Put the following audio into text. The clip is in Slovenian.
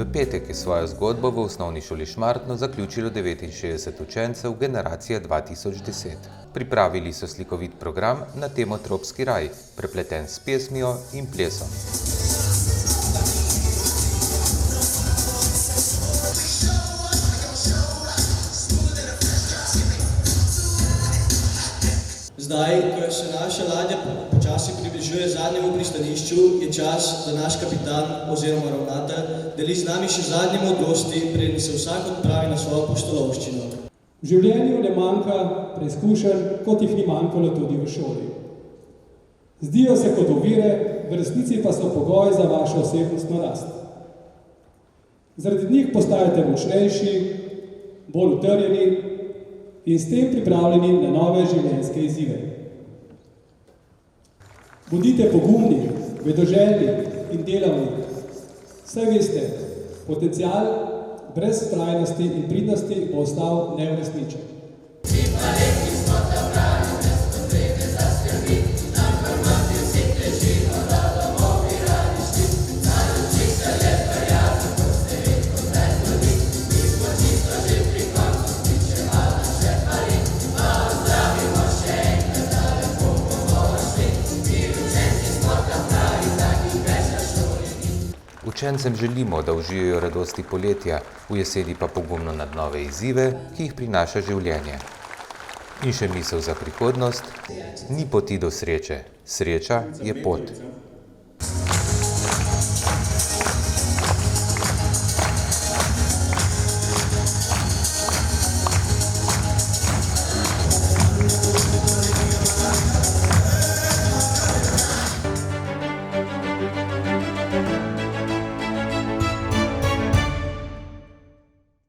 V petek je svojo zgodbo v osnovni šoli Šmartno zaključilo 69 učencev generacije 2010. Pripravili so slikovit program na temo Tropski raj, prepleten s pesmijo in plesom. Zdaj, ko se naša ladja počasi približuje zadnjemu pristanišču, je čas, da naš kapitan oziroma ravnatelj deli z nami še zadnje modrosti, preden se vsak odpravi na svojo pustolovščino. V življenju ne manjka preizkušenj, kot jih ni manjkalo tudi v šoli. Zdijo se kot ovire, v resnici pa so pogoj za vašo osebnostno rast. Zaradi njih postajate močnejši, bolj utrjeni in s tem pripravljeni na nove življenjske izzive. Bodite pogumni, vedoželjni in delavni. Saj veste, potencial brez vztrajnosti in pridnosti bo ostal neuresničen. Učencem želimo, da uživajo radosti poletja, v jeseni pa pogumno nad nove izzive, ki jih prinaša življenje. In še misel za prihodnost: ni poti do sreče, sreča je pot.